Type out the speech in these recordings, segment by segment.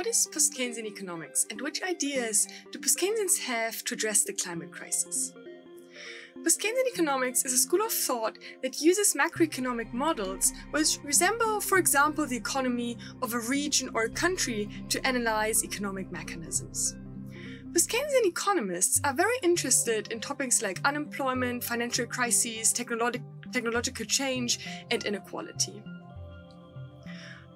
what is Post-Keynesian economics and which ideas do Post-Keynesians have to address the climate crisis? Post-Keynesian economics is a school of thought that uses macroeconomic models which resemble, for example, the economy of a region or a country to analyze economic mechanisms. Post-Keynesian economists are very interested in topics like unemployment, financial crises, technological change, and inequality.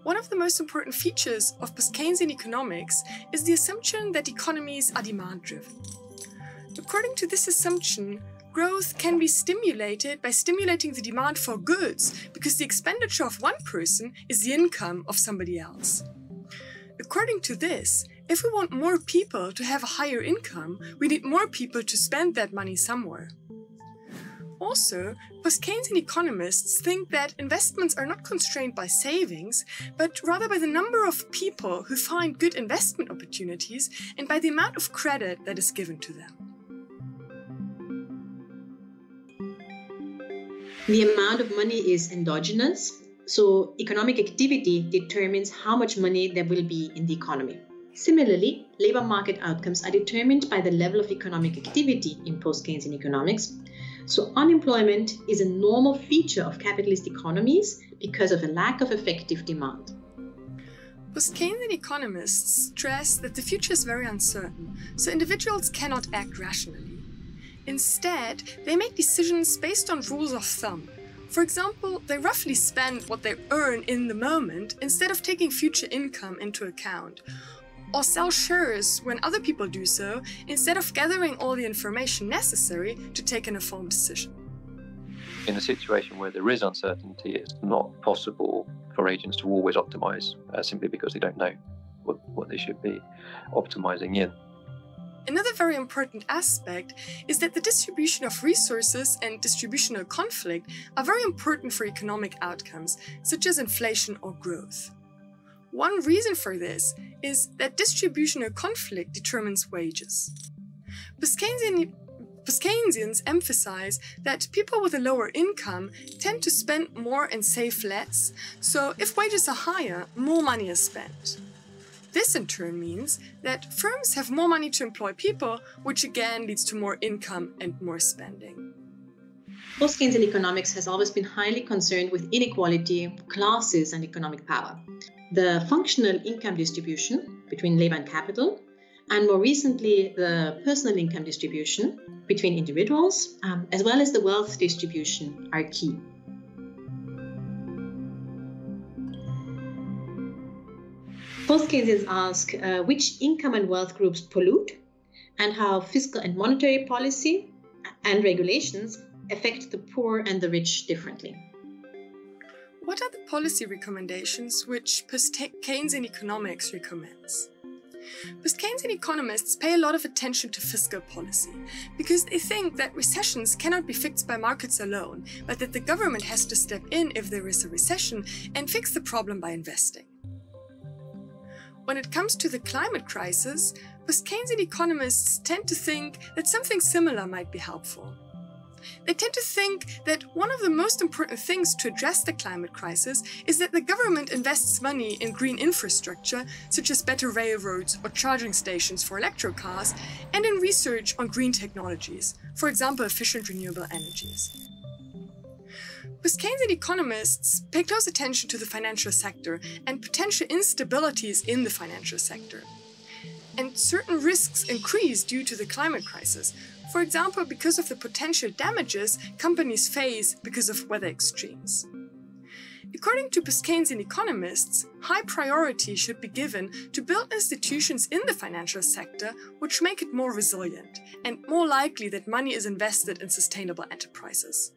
One of the most important features of Post-Keynesian economics is the assumption that economies are demand-driven. According to this assumption, growth can be stimulated by stimulating the demand for goods because the expenditure of one person is the income of somebody else. According to this, if we want more people to have a higher income, we need more people to spend that money somewhere. Also, post-Keynesian economists think that investments are not constrained by savings, but rather by the number of people who find good investment opportunities and by the amount of credit that is given to them. The amount of money is endogenous, so economic activity determines how much money there will be in the economy. Similarly, labor market outcomes are determined by the level of economic activity in post-Keynesian economics. So unemployment is a normal feature of capitalist economies because of a lack of effective demand. Post-Keynesian economists stress that the future is very uncertain, so individuals cannot act rationally. Instead, they make decisions based on rules of thumb. For example, they roughly spend what they earn in the moment instead of taking future income into account, or sell shares when other people do so, instead of gathering all the information necessary to take an informed decision. In a situation where there is uncertainty, it's not possible for agents to always optimize simply because they don't know what they should be optimizing in. Another very important aspect is that the distribution of resources and distributional conflict are very important for economic outcomes, such as inflation or growth. One reason for this is that distributional conflict determines wages. Post-Keynesians emphasize that people with a lower income tend to spend more and save less, so if wages are higher, more money is spent. This in turn means that firms have more money to employ people, which again leads to more income and more spending. Post-Keynesian economics has always been highly concerned with inequality, classes, and economic power. The functional income distribution between labor and capital, and more recently, the personal income distribution between individuals, as well as the wealth distribution, are key. Post-Keynesians ask which income and wealth groups pollute and how fiscal and monetary policy and regulations affect the poor and the rich differently. What are the policy recommendations which Post-Keynesian economics recommends? Post-Keynesian economists pay a lot of attention to fiscal policy because they think that recessions cannot be fixed by markets alone, but that the government has to step in if there is a recession and fix the problem by investing. When it comes to the climate crisis, Post-Keynesian economists tend to think that something similar might be helpful. They tend to think that one of the most important things to address the climate crisis is that the government invests money in green infrastructure, such as better railroads or charging stations for electric cars, and in research on green technologies, for example, efficient renewable energies. Post-Keynesian economists pay close attention to the financial sector and potential instabilities in the financial sector. And certain risks increase due to the climate crisis, for example, because of the potential damages companies face because of weather extremes. According to Post-Keynesian economists, high priority should be given to build institutions in the financial sector which make it more resilient and more likely that money is invested in sustainable enterprises.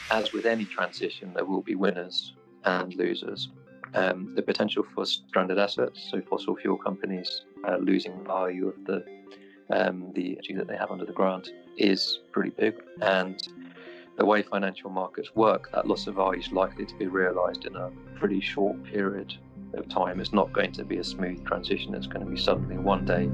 As with any transition, there will be winners and losers. The potential for stranded assets, so fossil fuel companies losing value of the energy that they have under the ground, is pretty big. And the way financial markets work, that loss of value is likely to be realised in a pretty short period of time. It's not going to be a smooth transition. It's going to be suddenly one day